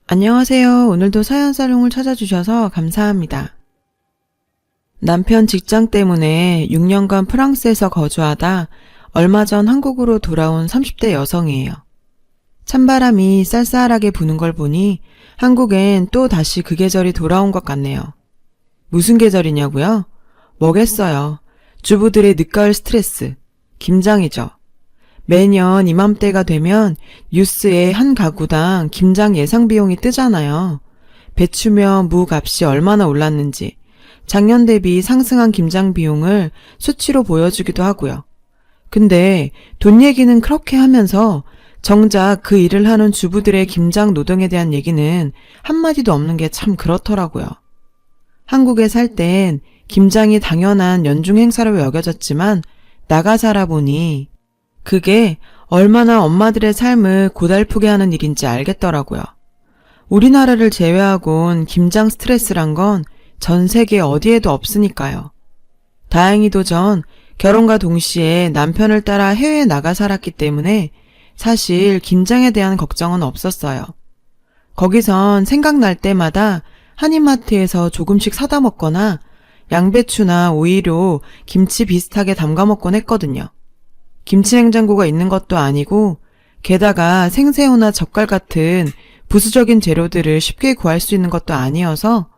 안녕하세요. 오늘도 사연사롱을 찾아주셔서 감사합니다. 남편 직장 때문에 6년간 프랑스에서 거주하다 얼마 전 한국으로 돌아온 30대 여성이에요. 찬바람이 쌀쌀하게 부는 걸 보니 한국엔 또 다시 그 계절이 돌아온 것 같네요. 무슨 계절이냐고요? 뭐겠어요. 주부들의 늦가을 스트레스, 김장이죠. 매년 이맘때가 되면 뉴스에 한 가구당 김장 예상 비용이 뜨잖아요. 배추며 무 값이 얼마나 올랐는지, 작년 대비 상승한 김장 비용을 수치로 보여주기도 하고요. 근데 돈 얘기는 그렇게 하면서 정작 그 일을 하는 주부들의 김장 노동에 대한 얘기는 한마디도 없는 게 참 그렇더라고요. 한국에 살 땐 김장이 당연한 연중 행사로 여겨졌지만 나가 살아보니 그게 얼마나 엄마들의 삶을 고달프게 하는 일인지 알겠더라고요. 우리나라를 제외하곤 김장 스트레스란 건 전 세계 어디에도 없으니까요. 다행히도 전 결혼과 동시에 남편을 따라 해외에 나가 살았기 때문에 사실 김장에 대한 걱정은 없었어요. 거기선 생각날 때마다 한인마트에서 조금씩 사다 먹거나 양배추나 오이로 김치 비슷하게 담가 먹곤 했거든요. 김치 냉장고가 있는 것도 아니고 게다가 생새우나 젓갈 같은 부수적인 재료들을 쉽게 구할 수 있는 것도 아니어서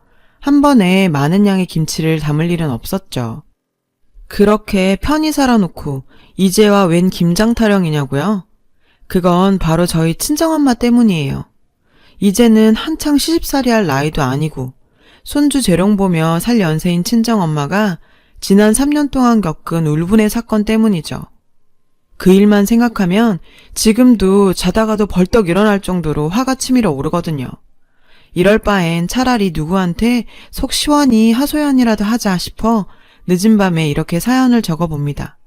한 번에 많은 양의 김치를 담을 일은 없었죠. 그렇게 편히 살아놓고 이제와 웬 김장 타령이냐고요? 그건 바로 저희 친정엄마 때문이에요. 이제는 한창 시집살이 할 나이도 아니고 손주 재롱 보며 살 연세인 친정엄마가 지난 3년 동안 겪은 울분의 사건 때문이죠. 그 일만 생각하면 지금도 자다가도 벌떡 일어날 정도로 화가 치밀어 오르거든요. 이럴 바엔 차라리 누구한테 속 시원히 하소연이라도 하자 싶어 늦은 밤에 이렇게 사연을 적어봅니다.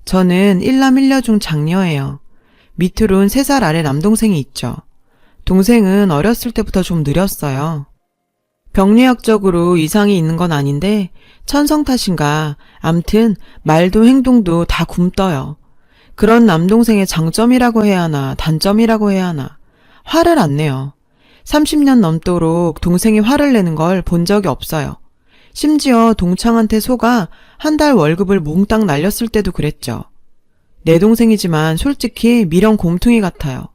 저는 1남 1녀 중 장녀예요. 밑으론 3살 아래 남동생이 있죠. 동생은 어렸을 때부터 좀 느렸어요. 병리학적으로 이상이 있는 건 아닌데 천성 탓인가 암튼 말도 행동도 다 굼떠요. 그런 남동생의 장점이라고 해야 하나 단점이라고 해야 하나 화를 안 내요. 30년 넘도록 동생이 화를 내는 걸 본 적이 없어요. 심지어 동창한테 속아 한 달 월급을 몽땅 날렸을 때도 그랬죠. 내 동생이지만 솔직히 미련 곰퉁이 같아요.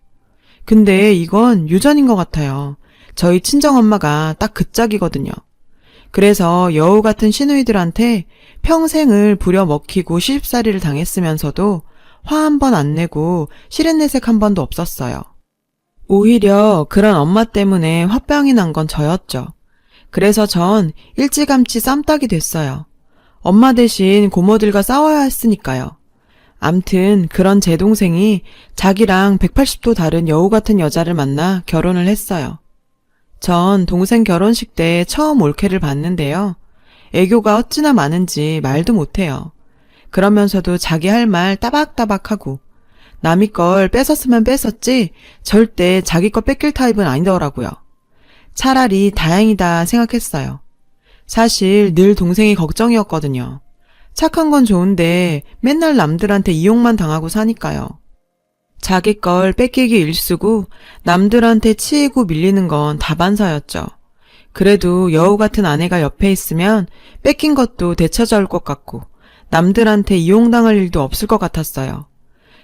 근데 이건 유전인 것 같아요. 저희 친정엄마가 딱 그 짝이거든요. 그래서 여우 같은 시누이들한테 평생을 부려먹히고 시집살이를 당했으면서도 화 한 번 안 내고 시련내색 한 번도 없었어요. 오히려 그런 엄마 때문에 화병이 난 건 저였죠. 그래서 전 일찌감치 쌈딱이 됐어요. 엄마 대신 고모들과 싸워야 했으니까요. 암튼 그런 제 동생이 자기랑 180도 다른 여우 같은 여자를 만나 결혼을 했어요. 전 동생 결혼식 때 처음 올케를 봤는데요. 애교가 어찌나 많은지 말도 못해요. 그러면서도 자기 할 말 따박따박하고 남이 걸 뺏었으면 뺏었지 절대 자기 거 뺏길 타입은 아니더라고요. 차라리 다행이다 생각했어요. 사실 늘 동생이 걱정이었거든요. 착한 건 좋은데 맨날 남들한테 이용만 당하고 사니까요. 자기 걸 뺏기기 일쑤고 남들한테 치이고 밀리는 건 다반사였죠. 그래도 여우 같은 아내가 옆에 있으면 뺏긴 것도 되찾아올 것 같고 남들한테 이용당할 일도 없을 것 같았어요.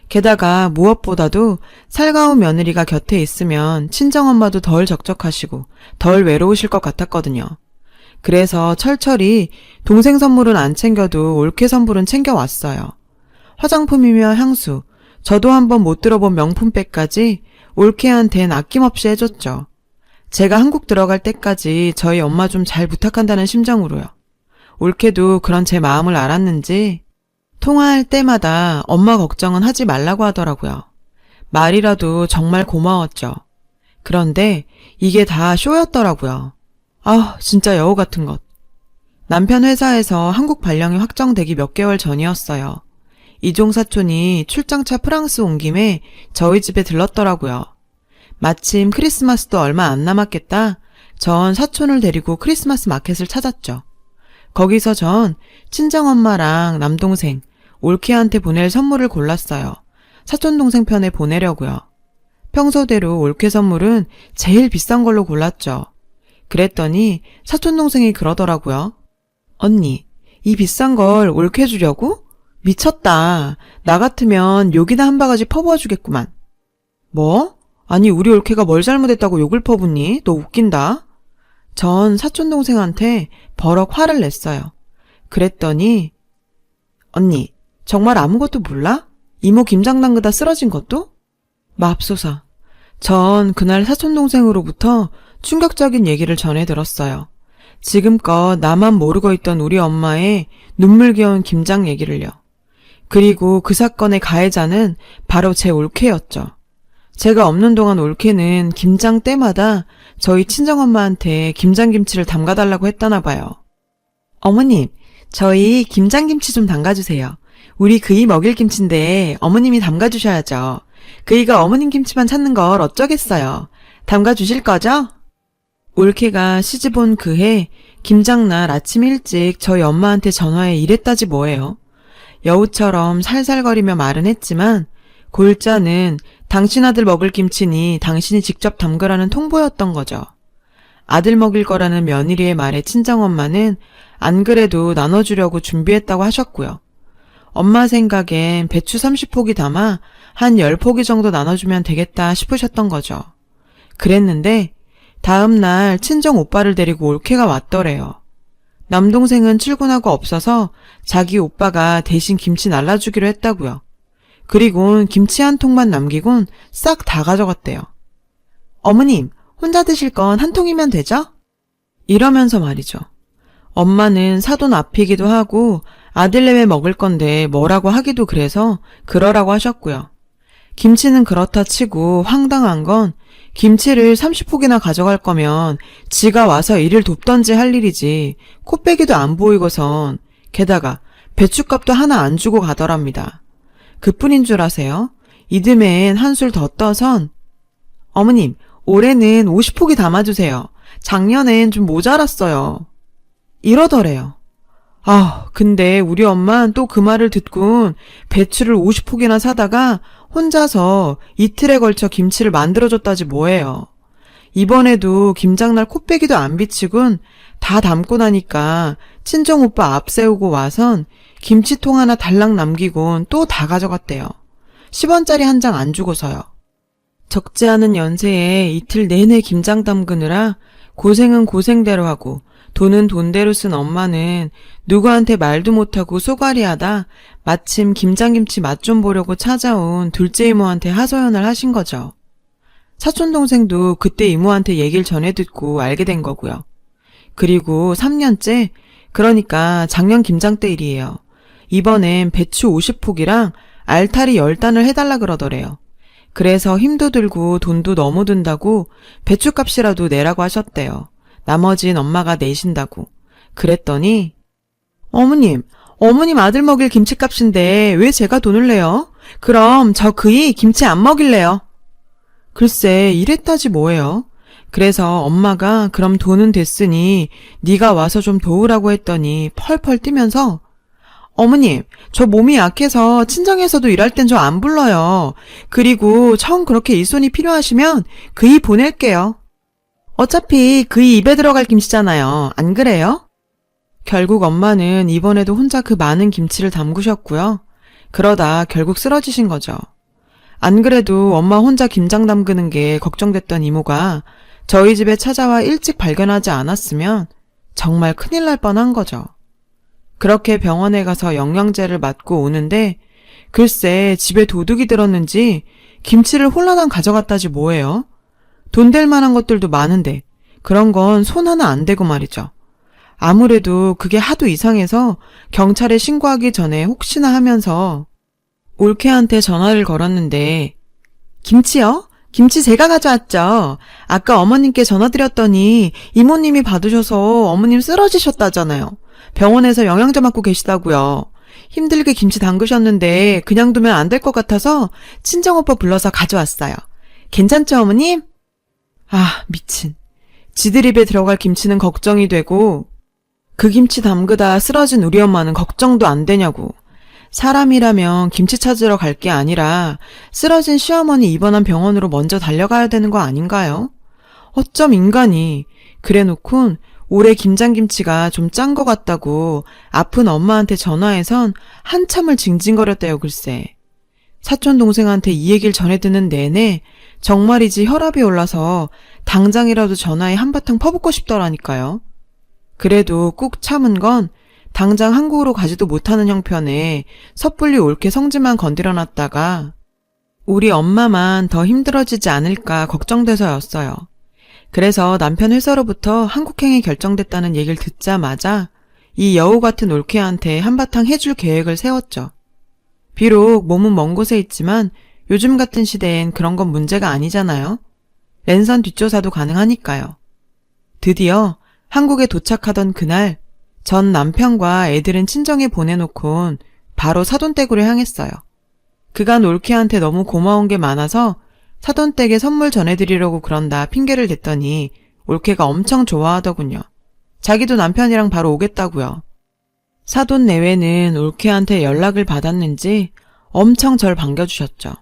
게다가 무엇보다도 살가운 며느리가 곁에 있으면 친정엄마도 덜 적적하시고 덜 외로우실 것 같았거든요. 그래서 철철이 동생 선물은 안 챙겨도 올케 선물은 챙겨왔어요. 화장품이며 향수, 저도 한번 못 들어본 명품백까지 올케한텐 아낌없이 해줬죠. 제가 한국 들어갈 때까지 저희 엄마 좀 잘 부탁한다는 심정으로요. 올케도 그런 제 마음을 알았는지 통화할 때마다 엄마 걱정은 하지 말라고 하더라고요. 말이라도 정말 고마웠죠. 그런데 이게 다 쇼였더라고요. 아, 진짜 여우 같은 것. 남편 회사에서 한국 발령이 확정되기 몇 개월 전이었어요. 이종 사촌이 출장차 프랑스 온 김에 저희 집에 들렀더라고요. 마침 크리스마스도 얼마 안 남았겠다. 전 사촌을 데리고 크리스마스 마켓을 찾았죠. 거기서 전 친정엄마랑 남동생, 올케한테 보낼 선물을 골랐어요. 사촌동생 편에 보내려고요. 평소대로 올케 선물은 제일 비싼 걸로 골랐죠. 그랬더니 사촌동생이 그러더라고요. 언니, 이 비싼 걸 올케 주려고? 미쳤다. 나 같으면 욕이나 한 바가지 퍼부어주겠구만. 뭐? 아니 우리 올케가 뭘 잘못했다고 욕을 퍼붓니? 너 웃긴다. 전 사촌동생한테 버럭 화를 냈어요. 그랬더니 언니, 정말 아무것도 몰라? 이모 김장 담그다 쓰러진 것도? 맙소사. 전 그날 사촌동생으로부터 충격적인 얘기를 전해 들었어요. 지금껏 나만 모르고 있던 우리 엄마의 눈물겨운 김장 얘기를요. 그리고 그 사건의 가해자는 바로 제 올케였죠. 제가 없는 동안 올케는 김장 때마다 저희 친정엄마한테 김장김치를 담가달라고 했다나 봐요. 어머님, 저희 김장김치 좀 담가주세요. 우리 그이 먹일 김치인데 어머님이 담가주셔야죠. 그이가 어머님 김치만 찾는 걸 어쩌겠어요. 담가주실 거죠? 올케가 시집 온 그해 김장날 아침 일찍 저희 엄마한테 전화해 이랬다지 뭐예요. 여우처럼 살살거리며 말은 했지만 골자는 당신 아들 먹을 김치니 당신이 직접 담그라는 통보였던 거죠. 아들 먹일 거라는 며느리의 말에 친정엄마는 안 그래도 나눠주려고 준비했다고 하셨고요. 엄마 생각엔 배추 30포기 담아 한 10포기 정도 나눠주면 되겠다 싶으셨던 거죠. 그랬는데 다음 날 친정 오빠를 데리고 올케가 왔더래요. 남동생은 출근하고 없어서 자기 오빠가 대신 김치 날라주기로 했다고요. 그리곤 김치 한 통만 남기곤 싹 다 가져갔대요. 어머님, 혼자 드실 건 한 통이면 되죠? 이러면서 말이죠. 엄마는 사돈 앞이기도 하고 아들내외 먹을 건데 뭐라고 하기도 그래서 그러라고 하셨고요. 김치는 그렇다 치고 황당한 건 김치를 30포기나 가져갈 거면 지가 와서 일을 돕던지 할 일이지 코빼기도 안 보이고선 게다가 배춧값도 하나 안 주고 가더랍니다. 그뿐인 줄 아세요? 이듬해엔 한술 더 떠선 어머님, 올해는 50포기 담아주세요. 작년엔 좀 모자랐어요. 이러더래요. 근데 우리 엄만 또 그 말을 듣곤 배추를 50포기나 사다가 혼자서 이틀에 걸쳐 김치를 만들어줬다지 뭐예요. 이번에도 김장날 코빼기도 안 비치곤 다 담고 나니까 친정오빠 앞세우고 와선 김치통 하나 달랑 남기곤 또 다 가져갔대요. 10원짜리 한 장 안 주고서요. 적지 않은 연세에 이틀 내내 김장 담그느라 고생은 고생대로 하고 돈은 돈대로 쓴 엄마는 누구한테 말도 못하고 쏘가리하다 마침 김장김치 맛 좀 보려고 찾아온 둘째 이모한테 하소연을 하신 거죠. 사촌동생도 그때 이모한테 얘기를 전해 듣고 알게 된 거고요. 그리고 3년째, 그러니까 작년 김장 때 일이에요. 이번엔 배추 50포기랑 알타리 10단을 해달라 그러더래요. 그래서 힘도 들고 돈도 너무 든다고 배추값이라도 내라고 하셨대요. 나머진 엄마가 내신다고. 그랬더니 어머님 아들 먹일 김치값인데 왜 제가 돈을 내요? 그럼 저 그이 김치 안 먹일래요. 글쎄 이랬다지 뭐예요. 그래서 엄마가 그럼 돈은 됐으니 네가 와서 좀 도우라고 했더니 펄펄 뛰면서 어머님, 저 몸이 약해서 친정에서도 일할 땐 저 안 불러요. 그리고 정 그렇게 일손이 필요하시면 그이 보낼게요. 어차피 그이 입에 들어갈 김치잖아요. 안 그래요? 결국 엄마는 이번에도 혼자 그 많은 김치를 담그셨고요. 그러다 결국 쓰러지신 거죠. 안 그래도 엄마 혼자 김장 담그는 게 걱정됐던 이모가 저희 집에 찾아와 일찍 발견하지 않았으면 정말 큰일 날 뻔한 거죠. 그렇게 병원에 가서 영양제를 맞고 오는데 글쎄 집에 도둑이 들었는지 김치를 홀라당 가져갔다지 뭐예요. 돈 될 만한 것들도 많은데 그런 건 손 하나 안 대고 말이죠. 아무래도 그게 하도 이상해서 경찰에 신고하기 전에 혹시나 하면서 올케한테 전화를 걸었는데 김치요? 김치 제가 가져왔죠. 아까 어머님께 전화 드렸더니 이모님이 받으셔서 어머님 쓰러지셨다잖아요. 병원에서 영양제 맞고 계시다고요. 힘들게 김치 담그셨는데 그냥 두면 안 될 것 같아서 친정오빠 불러서 가져왔어요. 괜찮죠 어머님? 미친. 지들 입에 들어갈 김치는 걱정이 되고 그 김치 담그다 쓰러진 우리 엄마는 걱정도 안 되냐고. 사람이라면 김치 찾으러 갈 게 아니라 쓰러진 시어머니 입원한 병원으로 먼저 달려가야 되는 거 아닌가요? 어쩜 인간이. 그래놓곤 올해 김장김치가 좀 짠 것 같다고 아픈 엄마한테 전화해선 한참을 징징거렸대요, 글쎄. 사촌 동생한테 이 얘기를 전해 듣는 내내 정말이지 혈압이 올라서 당장이라도 전화에 한바탕 퍼붓고 싶더라니까요. 그래도 꾹 참은 건 당장 한국으로 가지도 못하는 형편에 섣불리 옳게 성질만 건드려놨다가 우리 엄마만 더 힘들어지지 않을까 걱정돼서였어요. 그래서 남편 회사로부터 한국행이 결정됐다는 얘기를 듣자마자 이 여우 같은 올케한테 한바탕 해줄 계획을 세웠죠. 비록 몸은 먼 곳에 있지만 요즘 같은 시대엔 그런 건 문제가 아니잖아요. 랜선 뒷조사도 가능하니까요. 드디어 한국에 도착하던 그날 전 남편과 애들은 친정에 보내놓곤 바로 사돈댁으로 향했어요. 그간 올케한테 너무 고마운 게 많아서 사돈댁에 선물 전해드리려고 그런다 핑계를 댔더니 올케가 엄청 좋아하더군요. 자기도 남편이랑 바로 오겠다고요. 사돈 내외는 올케한테 연락을 받았는지 엄청 절 반겨주셨죠.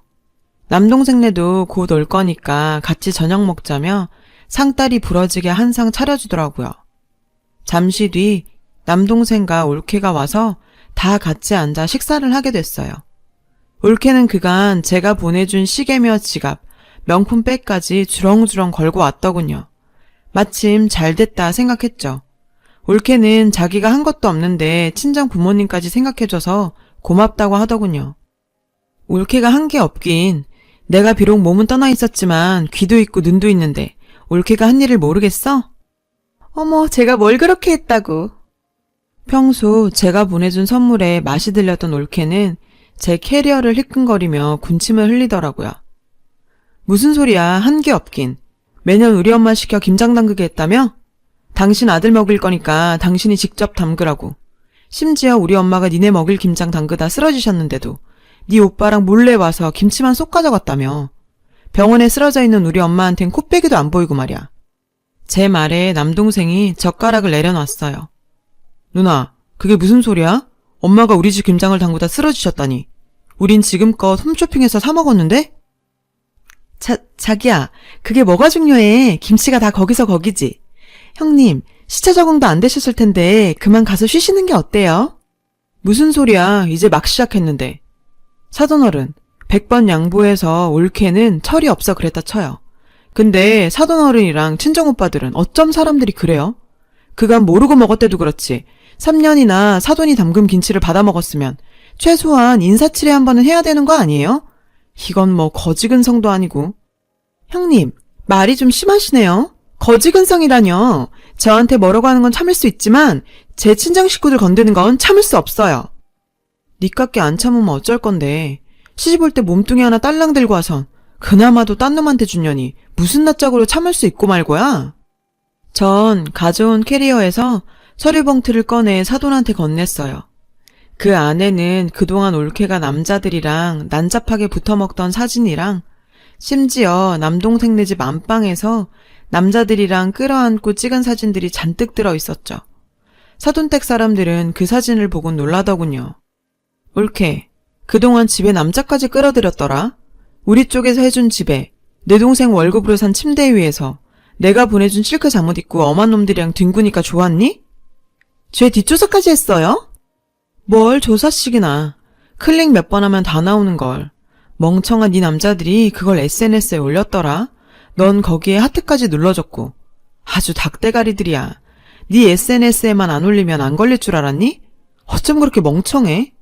남동생네도 곧 올 거니까 같이 저녁 먹자며 상다리 부러지게 한 상 차려주더라고요. 잠시 뒤 남동생과 올케가 와서 다 같이 앉아 식사를 하게 됐어요. 올케는 그간 제가 보내준 시계며 지갑, 명품백까지 주렁주렁 걸고 왔더군요. 마침 잘됐다 생각했죠. 올케는 자기가 한 것도 없는데 친정 부모님까지 생각해줘서 고맙다고 하더군요. 올케가 한 게 없긴. 내가 비록 몸은 떠나 있었지만 귀도 있고 눈도 있는데 올케가 한 일을 모르겠어? 어머, 제가 뭘 그렇게 했다고. 평소 제가 보내준 선물에 맛이 들렸던 올케는 제 캐리어를 희끈거리며 군침을 흘리더라고요. 무슨 소리야, 한 게 없긴. 매년 우리 엄마 시켜 김장 담그게 했다며? 당신 아들 먹을 거니까 당신이 직접 담그라고. 심지어 우리 엄마가 니네 먹일 김장 담그다 쓰러지셨는데도 네 오빠랑 몰래 와서 김치만 쏙 가져갔다며. 병원에 쓰러져 있는 우리 엄마한텐 코빼기도 안 보이고 말이야. 제 말에 남동생이 젓가락을 내려놨어요. 누나, 그게 무슨 소리야? 엄마가 우리 집 김장을 담그다 쓰러지셨다니. 우린 지금껏 홈쇼핑에서 사 먹었는데? 자기야, 그게 뭐가 중요해. 김치가 다 거기서 거기지. 형님, 시차 적응도 안 되셨을 텐데 그만 가서 쉬시는 게 어때요? 무슨 소리야, 이제 막 시작했는데. 사돈어른, 100번 양보해서 올케는 철이 없어 그랬다 쳐요. 근데 사돈어른이랑 친정오빠들은 어쩜 사람들이 그래요? 그간 모르고 먹었대도 그렇지 3년이나 사돈이 담근 김치를 받아 먹었으면 최소한 인사치레 한 번은 해야 되는 거 아니에요? 이건 뭐 거지근성도 아니고. 형님, 말이 좀 심하시네요. 거지근성이라뇨. 저한테 뭐라고 하는 건 참을 수 있지만 제 친정 식구들 건드는 건 참을 수 없어요. 니깎게 안 참으면 어쩔 건데. 시집 올 때 몸뚱이 하나 딸랑 들고 와선 그나마도 딴 놈한테 주려니 무슨 낯짝으로 참을 수 있고 말고야. 전 가져온 캐리어에서 서류 봉투를 꺼내 사돈한테 건넸어요. 그 안에는 그동안 올케가 남자들이랑 난잡하게 붙어먹던 사진이랑 심지어 남동생네 집 안방에서 남자들이랑 끌어안고 찍은 사진들이 잔뜩 들어있었죠. 사돈댁 사람들은 그 사진을 보고 놀라더군요. 올케, 그동안 집에 남자까지 끌어들였더라. 우리 쪽에서 해준 집에 내 동생 월급으로 산 침대 위에서 내가 보내준 실크 잠옷 입고 엄한 놈들이랑 뒹구니까 좋았니? 죄 뒷조사까지 했어요? 뭘 조사식이나. 클릭 몇 번 하면 다 나오는걸. 멍청한 네 남자들이 그걸 SNS에 올렸더라. 넌 거기에 하트까지 눌러줬고. 아주 닭대가리들이야. 네 SNS에만 안 올리면 안 걸릴 줄 알았니? 어쩜 그렇게 멍청해?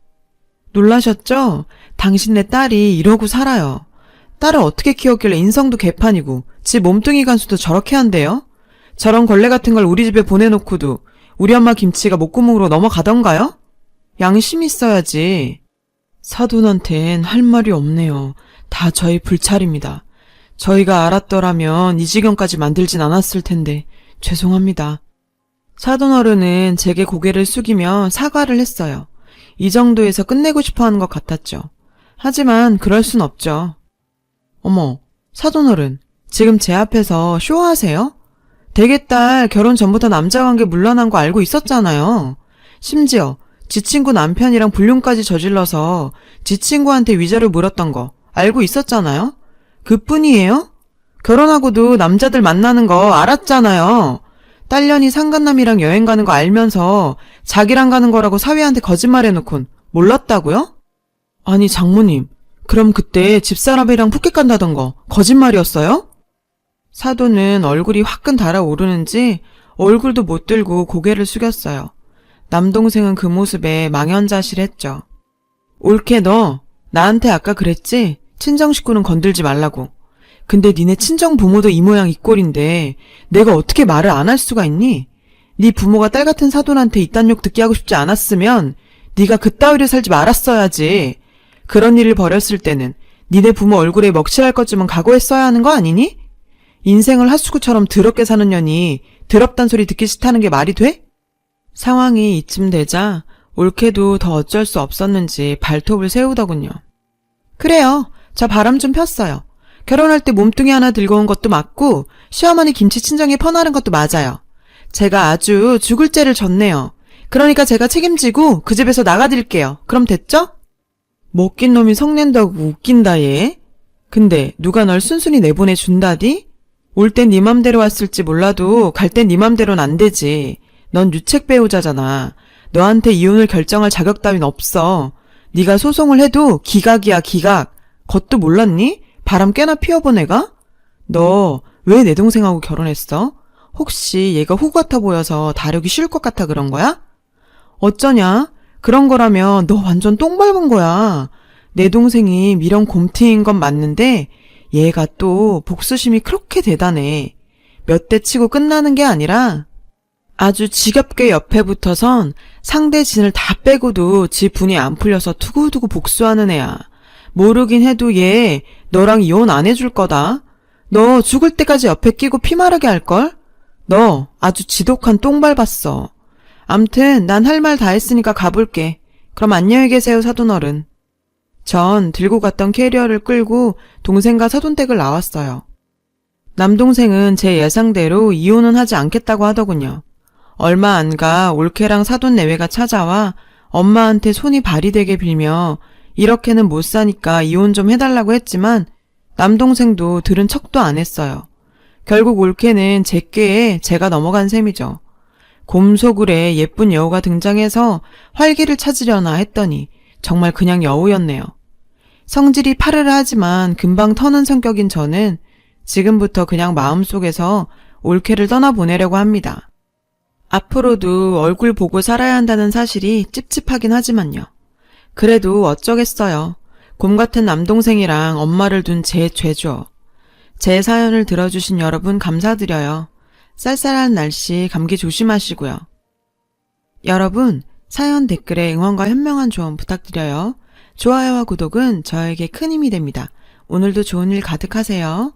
놀라셨죠? 당신네 딸이 이러고 살아요. 딸을 어떻게 키웠길래 인성도 개판이고 지 몸뚱이 간수도 저렇게 한대요? 저런 걸레 같은 걸 우리 집에 보내놓고도 우리 엄마 김치가 목구멍으로 넘어가던가요? 양심 있어야지. 사돈한텐 할 말이 없네요. 다 저희 불찰입니다. 저희가 알았더라면 이 지경까지 만들진 않았을 텐데 죄송합니다. 사돈어른은 제게 고개를 숙이며 사과를 했어요. 이 정도에서 끝내고 싶어하는 것 같았죠. 하지만 그럴 순 없죠. 어머, 사돈어른, 지금 제 앞에서 쇼하세요? 대개딸 결혼 전부터 남자 관계 물러난 거 알고 있었잖아요. 심지어 지 친구 남편이랑 불륜까지 저질러서 지 친구한테 위자료 물었던 거 알고 있었잖아요? 그뿐이에요? 결혼하고도 남자들 만나는 거 알았잖아요. 딸년이 상간남이랑 여행 가는 거 알면서 자기랑 가는 거라고 사위한테 거짓말해놓곤 몰랐다고요? 아니 장모님, 그럼 그때 집사람이랑 푸켓 간다던 거 거짓말이었어요? 사돈은 얼굴이 화끈 달아오르는지 얼굴도 못 들고 고개를 숙였어요. 남동생은 그 모습에 망연자실했죠. 올케 너 나한테 아까 그랬지? 친정 식구는 건들지 말라고. 근데 니네 친정 부모도 이 모양 이 꼴인데 내가 어떻게 말을 안 할 수가 있니? 네 부모가 딸 같은 사돈한테 이딴 욕 듣게 하고 싶지 않았으면 네가 그따위로 살지 말았어야지. 그런 일을 벌였을 때는 니네 부모 얼굴에 먹칠할 것쯤은 각오했어야 하는 거 아니니? 인생을 핫수구처럼 더럽게 사는 년이 더럽단 소리 듣기 싫다는 게 말이 돼? 상황이 이쯤 되자 올케도 더 어쩔 수 없었는지 발톱을 세우더군요. 그래요. 저 바람 좀 폈어요. 결혼할 때 몸뚱이 하나 들고 온 것도 맞고 시어머니 김치 친정에 퍼나른 것도 맞아요. 제가 아주 죽을 죄를 졌네요. 그러니까 제가 책임지고 그 집에서 나가드릴게요. 그럼 됐죠? 먹긴 놈이 성낸다고 웃긴다 얘. 근데 누가 널 순순히 내보내준다디? 올 땐 네 맘대로 왔을지 몰라도 갈 땐 네 맘대로는 안 되지. 넌 유책 배우자잖아. 너한테 이혼을 결정할 자격 따윈 없어. 네가 소송을 해도 기각이야 기각. 그것도 몰랐니? 바람 꽤나 피워본 애가? 너 왜 내 동생하고 결혼했어? 혹시 얘가 호구 같아 보여서 다루기 쉬울 것 같아 그런 거야? 어쩌냐? 그런 거라면 너 완전 똥 밟은 거야. 내 동생이 미련 곰팅인 건 맞는데 얘가 또 복수심이 그렇게 대단해. 몇 대 치고 끝나는 게 아니라 아주 지겹게 옆에 붙어선 상대 진을 다 빼고도 지 분이 안 풀려서 두고두고 복수하는 애야. 모르긴 해도 얘 너랑 이혼 안 해줄 거다. 너 죽을 때까지 옆에 끼고 피마르게 할걸? 너 아주 지독한 똥 밟았어. 암튼 난 할 말 다 했으니까 가볼게. 그럼 안녕히 계세요 사돈어른. 전 들고 갔던 캐리어를 끌고 동생과 사돈댁을 나왔어요. 남동생은 제 예상대로 이혼은 하지 않겠다고 하더군요. 얼마 안 가 올케랑 사돈 내외가 찾아와 엄마한테 손이 발이 되게 빌며 이렇게는 못 사니까 이혼 좀 해달라고 했지만 남동생도 들은 척도 안 했어요. 결국 올케는 제 꾀에 제가 넘어간 셈이죠. 곰소굴에 예쁜 여우가 등장해서 활기를 찾으려나 했더니 정말 그냥 여우였네요. 성질이 파르르하지만 금방 터는 성격인 저는 지금부터 그냥 마음속에서 올케를 떠나보내려고 합니다. 앞으로도 얼굴 보고 살아야 한다는 사실이 찝찝하긴 하지만요. 그래도 어쩌겠어요. 곰 같은 남동생이랑 엄마를 둔 제 죄죠. 제 사연을 들어주신 여러분 감사드려요. 쌀쌀한 날씨 감기 조심하시고요. 여러분, 사연 댓글에 응원과 현명한 조언 부탁드려요. 좋아요와 구독은 저에게 큰 힘이 됩니다. 오늘도 좋은 일 가득하세요.